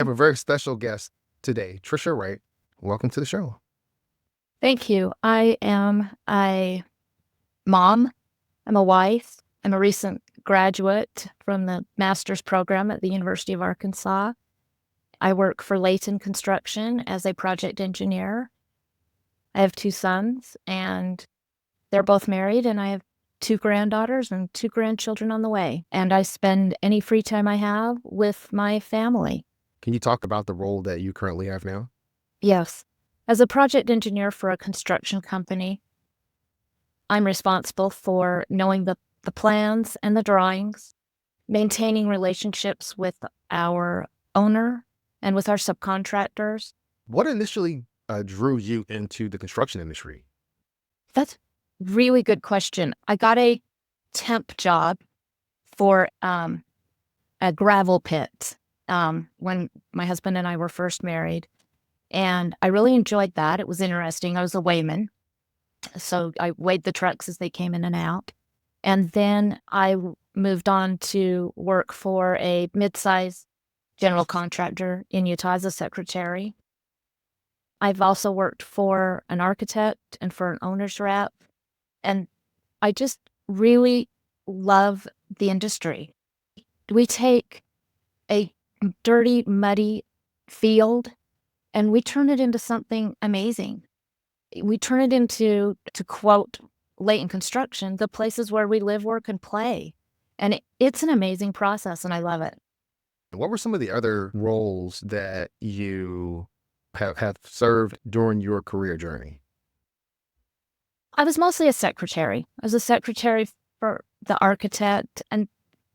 have a very special guest today, Trisha Wright. Welcome to the show. Thank you. I am a mom. I'm a wife. I'm a recent graduate from the master's program at the University of Arkansas. I work for Layton Construction as a project engineer. I have two sons, and they're both married, and I have two granddaughters and two grandchildren on the way. And I spend any free time I have with my family. Can you talk about the role that you currently have now? Yes. As a project engineer for a construction company, I'm responsible for knowing the plans and the drawings, maintaining relationships with our owner and with our subcontractors. What initially drew you into the construction industry? That's a really good question. I got a temp job for a gravel pit when my husband and I were first married. And I really enjoyed that. It was interesting. I was a weighman. So I weighed the trucks as they came in and out. And then I moved on to work for a mid-size general contractor in Utah as a secretary. I've also worked for an architect and for an owner's rep. And I just really love the industry. We take a dirty, muddy field and we turn it into something amazing. We turn it into, to quote Layton Construction, the places where we live, work, and play. And it's an amazing process, and I love it. What were some of the other roles that you have served during your career journey? I was mostly a secretary. I was a secretary for the architect, and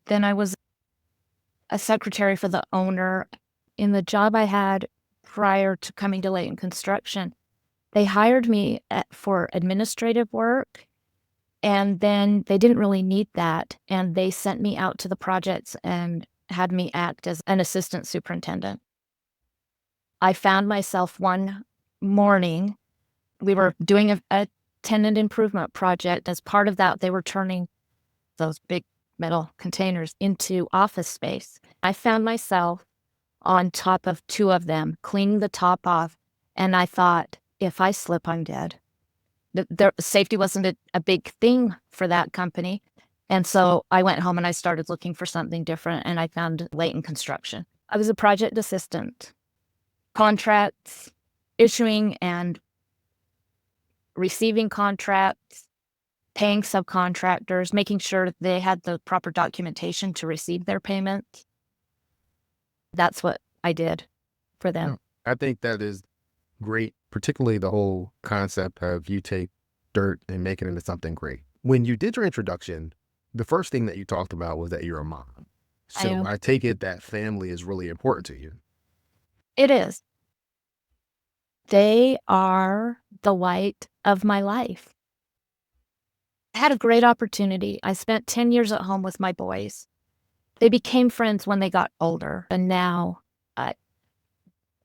then I was a secretary for the owner. In the job I had prior to coming to Layton Construction, they hired me for administrative work, and then they didn't really need that, and they sent me out to the projects and had me act as an assistant superintendent. I found myself one morning, we were doing a tenant improvement project. As part of that, they were turning those big metal containers into office space. I found myself on top of two of them, cleaning the top off, and I thought, if I slip, I'm dead. The safety wasn't a big thing for that company. And so I went home and I started looking for something different, and I found Layton Construction. I was a project assistant, contracts, issuing and receiving contracts, paying subcontractors, making sure they had the proper documentation to receive their payments. That's what I did for them. I think that is great, particularly the whole concept of you take dirt and make it into something great. When you did your introduction, the first thing that you talked about was that you're a mom. So I take it that family is really important to you. It is. They are the light of my life. I had a great opportunity. I spent 10 years at home with my boys. They became friends when they got older, and now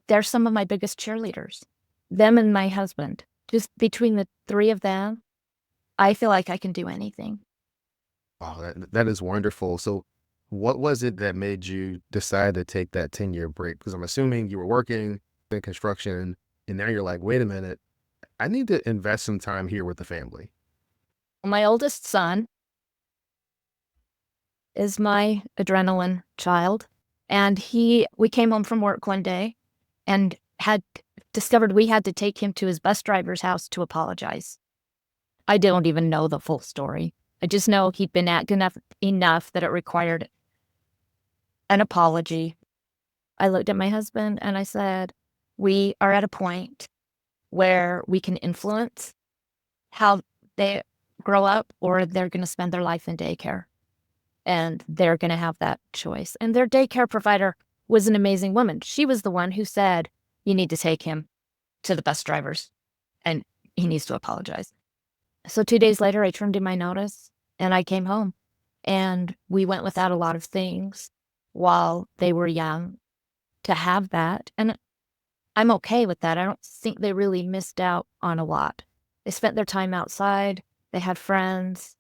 they're some of my biggest cheerleaders. Them and my husband. Just between the three of them, I feel like I can do anything. Wow, that is wonderful. So what was it that made you decide to take that 10-year break? Because I'm assuming you were working in construction and now you're like, wait a minute, I need to invest some time here with the family. My oldest son is my adrenaline child. And we came home from work one day and had discovered we had to take him to his bus driver's house to apologize. I don't even know the full story. I just know he'd been acting enough that it required an apology. I looked at my husband and I said, we are at a point where we can influence how they grow up, or they're going to spend their life in daycare. And they're going to have that choice. And their daycare provider was an amazing woman. She was the one who said, you need to take him to the bus drivers and he needs to apologize. So 2 days later, I turned in my notice and I came home, and we went without a lot of things while they were young to have that. And I'm okay with that. I don't think they really missed out on a lot. They spent their time outside. They had friends.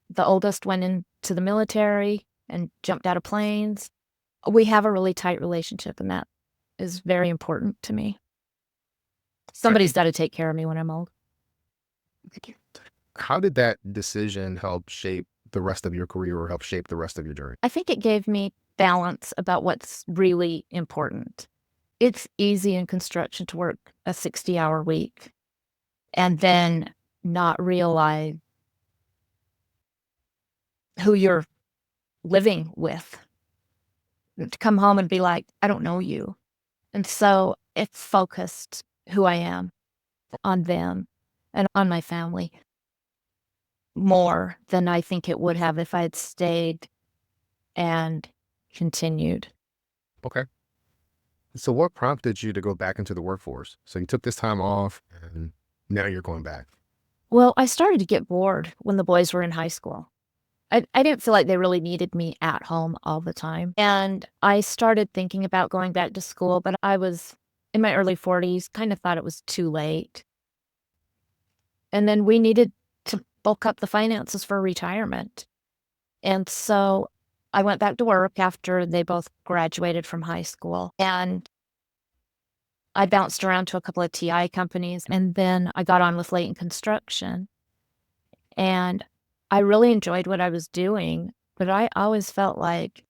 The oldest went into the military and jumped out of planes. We have a really tight relationship, and that is very important to me. Somebody's got to take care of me when I'm old. How did that decision help shape the rest of your career or help shape the rest of your journey? I think it gave me balance about what's really important. It's easy in construction to work a 60-hour week and then not realize who you're living with. To come home and be like, I don't know you. And so it focused who I am on them and on my family more than I think it would have if I had stayed and continued. Okay. So what prompted you to go back into the workforce? So you took this time off and now you're going back. Well, I started to get bored when the boys were in high school. I didn't feel like they really needed me at home all the time. And I started thinking about going back to school, but I was in my early 40s, kind of thought it was too late. And then we needed to bulk up the finances for retirement. And so I went back to work after they both graduated from high school. And I bounced around to a couple of TI companies, and then I got on with Leighton Construction. And I really enjoyed what I was doing, but I always felt like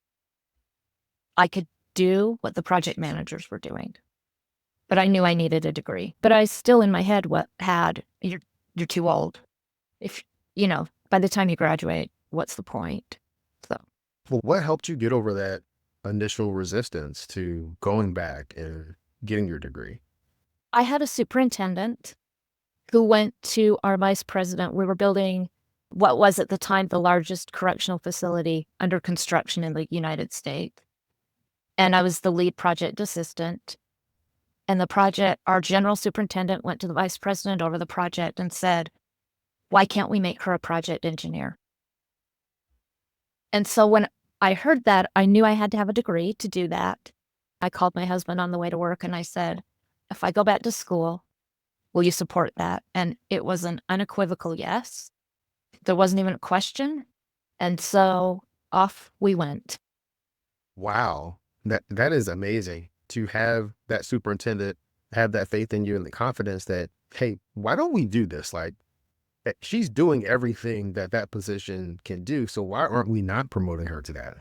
I could do what the project managers were doing. But I knew I needed a degree. But I still in my head you're too old. If by the time you graduate, what's the point? So Well, what helped you get over that initial resistance to going back and getting your degree? I had a superintendent who went to our vice president. We were building what was at the time the largest correctional facility under construction in the United States. And I was the lead project assistant. And our general superintendent went to the vice president over the project and said, why can't we make her a project engineer? And so when I heard that, I knew I had to have a degree to do that. I called my husband on the way to work and I said, if I go back to school, will you support that? And it was an unequivocal yes. There wasn't even a question. And so off we went. Wow. That is amazing to have that superintendent have that faith in you and the confidence that, hey, why don't we do this? Like she's doing everything that that position can do. So why aren't we not promoting her to that?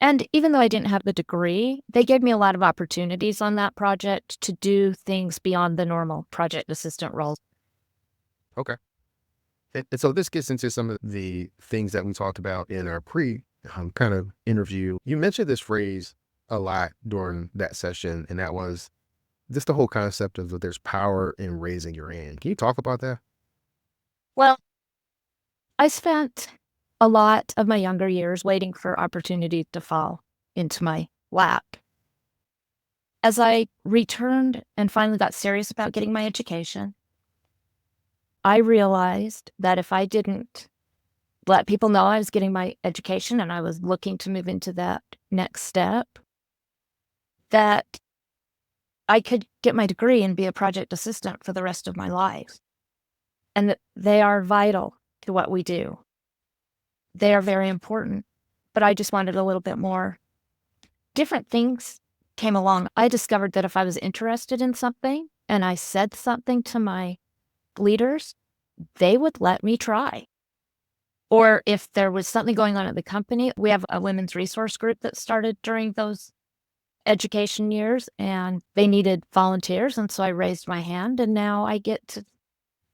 And even though I didn't have the degree, they gave me a lot of opportunities on that project to do things beyond the normal project assistant roles. Okay. And so this gets into some of the things that we talked about in our kind of interview. You mentioned this phrase a lot during that session, and that was just the whole concept of that there's power in raising your hand. Can you talk about that? Well, I spent a lot of my younger years waiting for opportunities to fall into my lap. As I returned and finally got serious about getting my education, I realized that if I didn't let people know I was getting my education and I was looking to move into that next step, that I could get my degree and be a project assistant for the rest of my life. And that they are vital to what we do. They are very important, but I just wanted a little bit more. Different things came along. I discovered that if I was interested in something and I said something to my leaders, they would let me try. Or if there was something going on at the company, we have a women's resource group that started during those education years and they needed volunteers. And so I raised my hand and now I get to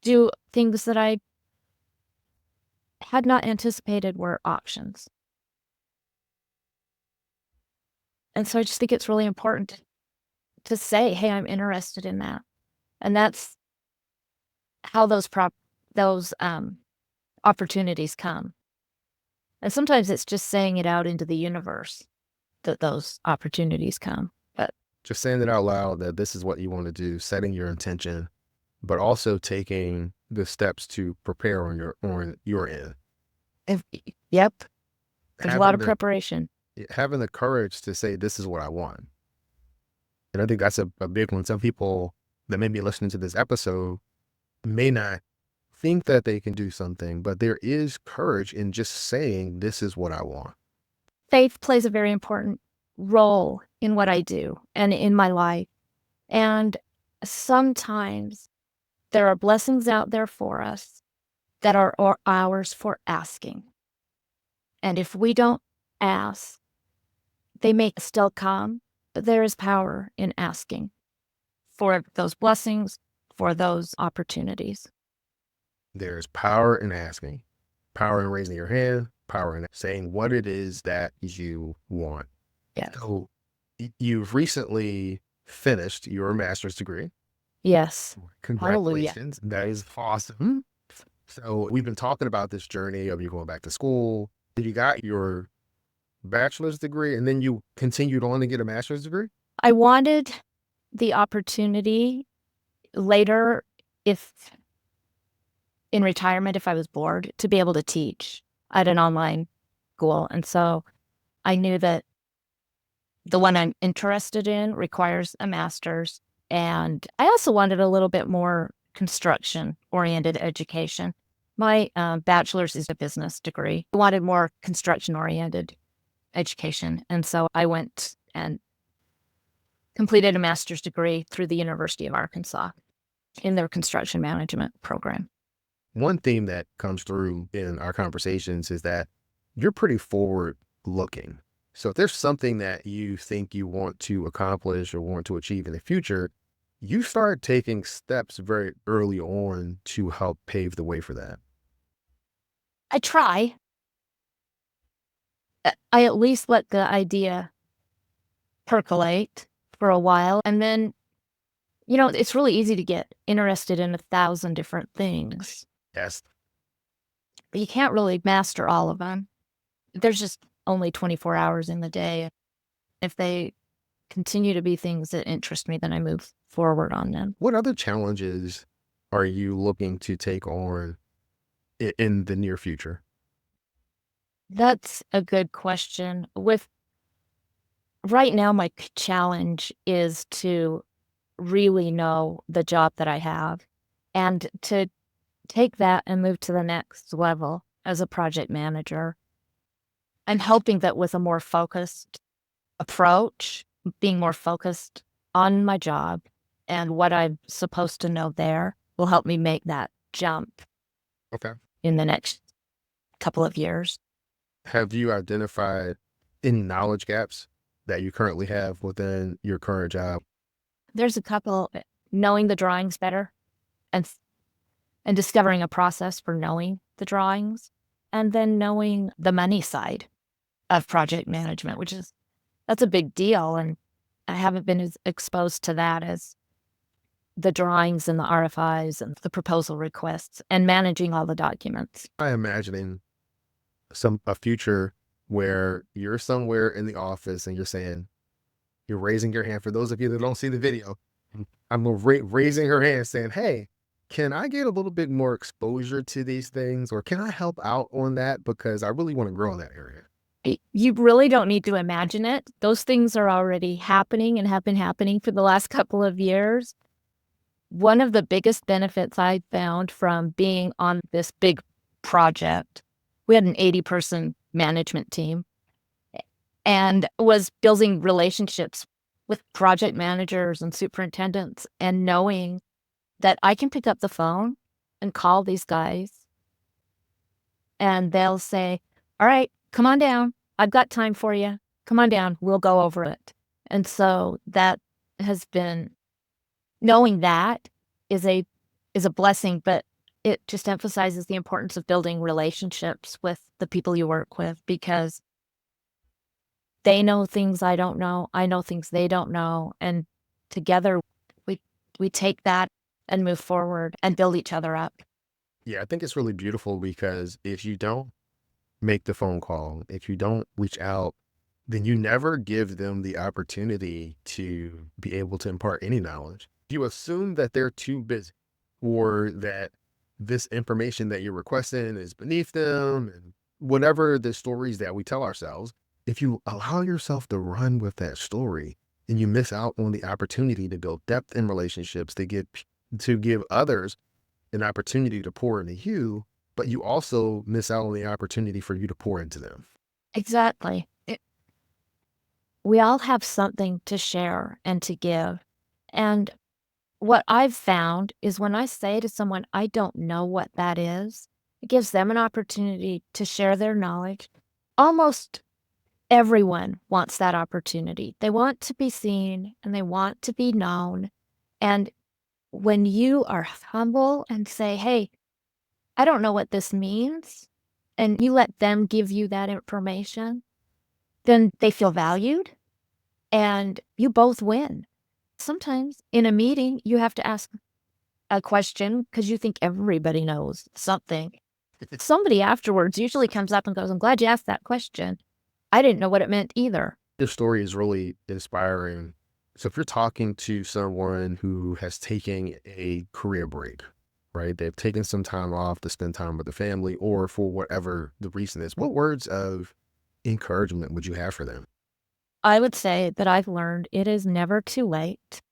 do things that I had not anticipated were options. And so I just think it's really important to say, hey, I'm interested in that. And that's how those opportunities come. And sometimes it's just saying it out into the universe that those opportunities come. But Just saying it out loud that this is what you want to do, setting your intention, but also taking the steps to prepare on your end. Yep, there's a lot Having of preparation. having the courage to say this is what I want. And I think that's a big one. Some people that may be listening to this episode may not think that they can do something, but there is courage in just saying this is what I want. Faith plays a very important role in what I do and in my life. And sometimes there are blessings out there for us that are ours for asking. And if we don't ask, they may still come, but there is power in asking for those blessings, for those opportunities. There's power in asking, power in raising your hand, power in saying what it is that you want. Yes. So you've recently finished your master's degree. Yes. Congratulations. That is awesome. So we've been talking about this journey of you going back to school. You got your bachelor's degree and then you continued on to get a master's degree? I wanted the opportunity later, if in retirement, if I was bored, to be able to teach at an online school. And so I knew that the one I'm interested in requires a master's. And I also wanted a little bit more construction-oriented education. My bachelor's is a business degree. I wanted more construction-oriented education. And so I went and completed a master's degree through the University of Arkansas in their construction management program. One theme that comes through in our conversations is that you're pretty forward looking. So if there's something that you think you want to accomplish or want to achieve in the future, you start taking steps very early on to help pave the way for that. I try. I at least let the idea percolate for a while. And then, it's really easy to get interested in 1,000 different things, Yes. but you can't really master all of them. There's just only 24 hours in the day. If they continue to be things that interest me, then I move forward on them. What other challenges are you looking to take on in the near future? That's a good question. With right now, my challenge is to really know the job that I have and to take that and move to the next level as a project manager. I'm hoping that with a more focused approach, being more focused on my job and what I'm supposed to know there will help me make that jump Okay. in the next couple of years. Have you identified any knowledge gaps that you currently have within your current job? There's a couple, knowing the drawings better and and discovering a process for knowing the drawings, and then knowing the money side of project management, that's a big deal. And I haven't been as exposed to that as the drawings and the RFIs and the proposal requests and managing all the documents. I'm imagining a future where you're somewhere in the office and you're raising your hand. For those of you that don't see the video, I'm raising her hand saying, "Hey, can I get a little bit more exposure to these things, or can I help out on that? Because I really want to grow in that area." You really don't need to imagine it. Those things are already happening and have been happening for the last couple of years. One of the biggest benefits I found from being on this big project, we had an 80-person management team and was building relationships with project managers and superintendents and knowing that I can pick up the phone and call these guys and they'll say, "All right, come on down. I've got time for you. Come on down. We'll go over it." And so that has been, knowing that is a blessing, but it just emphasizes the importance of building relationships with the people you work with, because they know things I don't know. I know things they don't know. And together we take that and move forward and build each other up. Yeah, I think it's really beautiful because if you don't make the phone call, if you don't reach out, then you never give them the opportunity to be able to impart any knowledge. You assume that they're too busy or that this information that you're requesting is beneath them and whatever the stories that we tell ourselves. If you allow yourself to run with that story, then you miss out on the opportunity to build depth in relationships, to give others an opportunity to pour into you, but you also miss out on the opportunity for you to pour into them. Exactly. we all have something to share and to give. And what I've found is when I say to someone, I don't know what that is, it gives them an opportunity to share their knowledge. Almost everyone wants that opportunity. They want to be seen and they want to be known. And when you are humble and say, hey, I don't know what this means, and you let them give you that information, then they feel valued and you both win. Sometimes in a meeting, you have to ask a question because you think everybody knows something. Somebody afterwards usually comes up and goes, I'm glad you asked that question. I didn't know what it meant either. Your story is really inspiring. So if you're talking to someone who has taken a career break, right? They've taken some time off to spend time with the family or for whatever the reason is, what words of encouragement would you have for them? I would say that I've learned it is never too late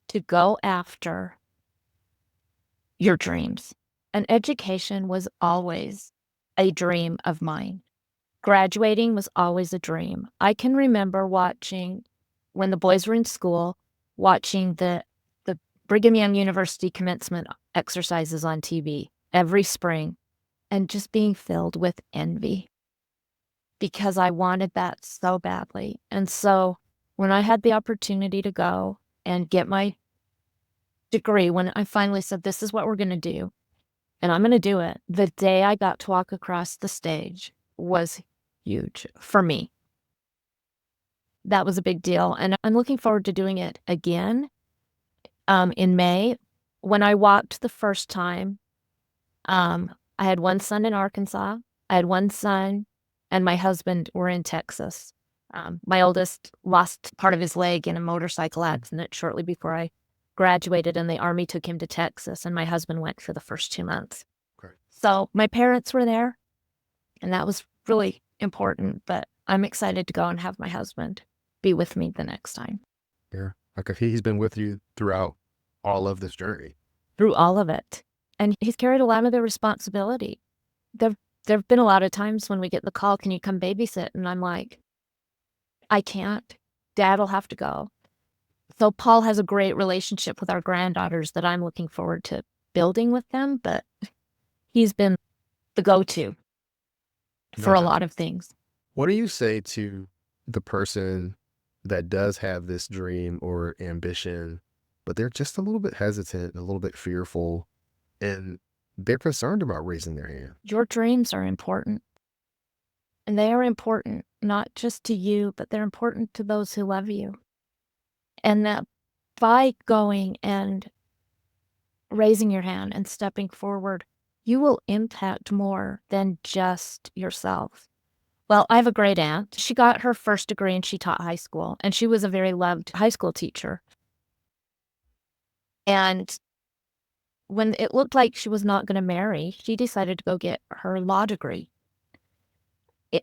to go after your dreams. And education was always a dream of mine. Graduating was always a dream. I can remember watching, when the boys were in school, watching the Brigham Young University commencement exercises on TV every spring and just being filled with envy because I wanted that so badly. And so when I had the opportunity to go and get my degree, when I finally said, this is what we're going to do, and I'm going to do it, the day I got to walk across the stage was huge for me. That was a big deal. And I'm looking forward to doing it again in May. When I walked the first time, I had one son in Arkansas. I had one son and my husband were in Texas. My oldest lost part of his leg in a motorcycle accident shortly before I graduated, and the Army took him to Texas, and my husband went for the first 2 months. Okay. So my parents were there, and that was really important, but I'm excited to go and have my husband be with me the next time. Yeah. Like if he's been with you throughout all of this journey. Through all of it. And he's carried a lot of the responsibility. There've been a lot of times when we get the call, can you come babysit? And I'm like, I can't. Dad will have to go. So Paul has a great relationship with our granddaughters that I'm looking forward to building with them, but he's been the go-to for a lot of things. What do you say to the person that does have this dream or ambition, but they're just a little bit hesitant, a little bit fearful, and they're concerned about raising their hand? Your dreams are important. And they are important, not just to you, but they're important to those who love you. And that by going and raising your hand and stepping forward, you will impact more than just yourself. Well, I have a great aunt. She got her first degree and she taught high school, and she was a very loved high school teacher. And when it looked like she was not going to marry, she decided to go get her law degree.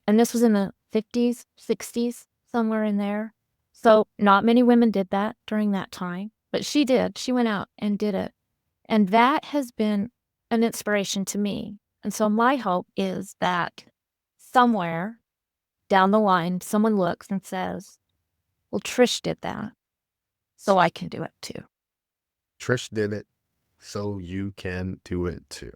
And this was in the 50s, 60s, somewhere in there. So not many women did that during that time, but she did. She went out and did it. And that has been an inspiration to me. And so my hope is that somewhere down the line, someone looks and says, well, Trish did that, so I can do it too. Trish did it, so you can do it too.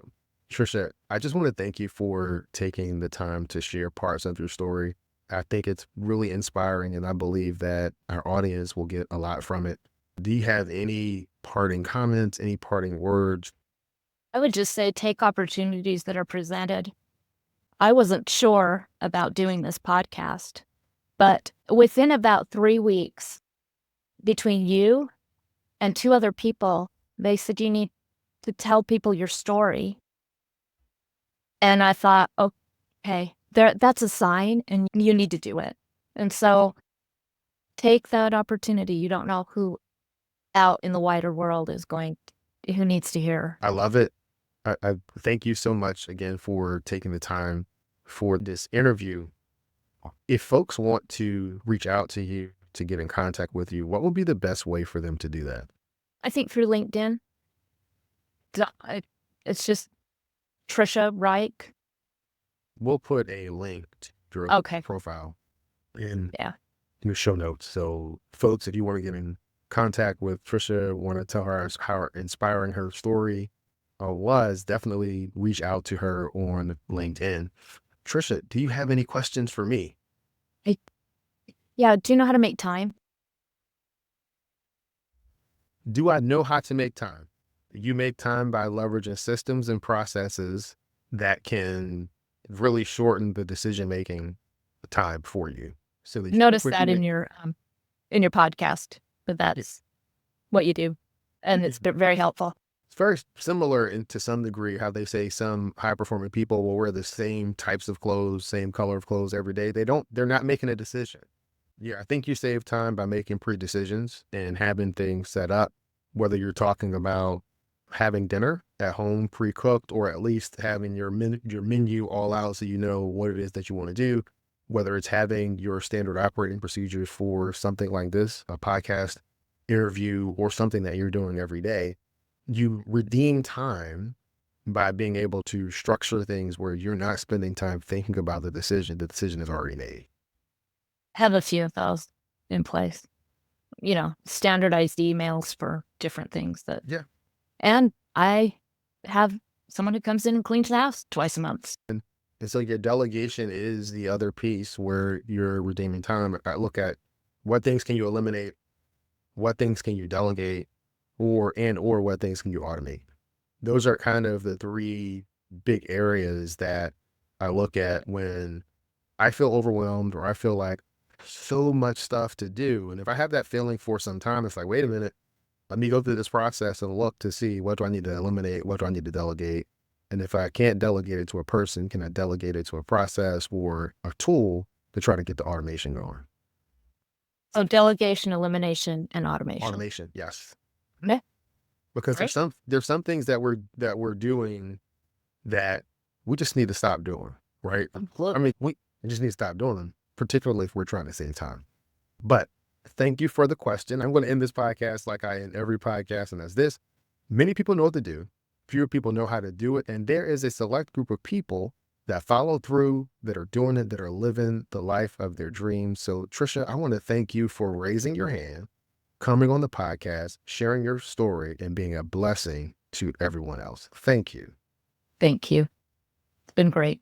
Trisha, I just want to thank you for taking the time to share parts of your story. I think it's really inspiring, and I believe that our audience will get a lot from it. Do you have any parting comments, any parting words? I would just say take opportunities that are presented. I wasn't sure about doing this podcast, but within about 3 weeks, between you and 2 other people, they said you need to tell people your story. And I thought, okay, that's a sign and you need to do it. And so take that opportunity. You don't know who out in the wider world who needs to hear. I love it. I thank you so much again for taking the time for this interview. If folks want to reach out to you, to get in contact with you, what would be the best way for them to do that? I think through LinkedIn. It's just Trisha Reich. We'll put a link to your Okay. profile in your show notes. So folks, if you want to get in contact with Trisha, want to tell her how inspiring her story was, definitely reach out to her on LinkedIn. Trisha, do you have any questions for me? Yeah, do you know how to make time? Do I know how to make time? You make time by leveraging systems and processes that can really shorten the decision-making time for you. So that you can Notice that quickly in your podcast, but that's what you do, and it's very helpful. It's very similar to some degree how they say some high-performing people will wear the same types of clothes, same color of clothes every day. They're not making a decision. Yeah, I think you save time by making pre-decisions and having things set up, whether you're talking about having dinner at home pre-cooked or at least having your menu all out so you know what it is that you want to do, whether it's having your standard operating procedures for something like this, a podcast interview, or something that you're doing every day. You redeem time by being able to structure things where you're not spending time thinking about the decision. The decision is already made. Have a few of those in place. Standardized emails for different things that. Yeah. And I have someone who comes in and cleans the house twice a month. And so your delegation is the other piece where you're redeeming time. I look at what things can you eliminate, what things can you delegate, or what things can you automate. Those are kind of the three big areas that I look at when I feel overwhelmed or I feel like so much stuff to do. And if I have that feeling for some time, it's like, wait a minute, let me go through this process and look to see what do I need to eliminate, what do I need to delegate. And if I can't delegate it to a person, can I delegate it to a process or a tool to try to get the automation going? So delegation, elimination, and automation. Automation, yes. Okay. Because there's some things that we're doing that we just need to stop doing, right? I mean, we just need to stop doing them, particularly if we're trying to save time. But thank you for the question. I'm going to end this podcast like I end every podcast, and that's this. Many people know what to do. Fewer people know how to do it. And there is a select group of people that follow through, that are doing it, that are living the life of their dreams. So Trisha, I want to thank you for raising your hand, coming on the podcast, sharing your story, and being a blessing to everyone else. Thank you. Thank you. It's been great.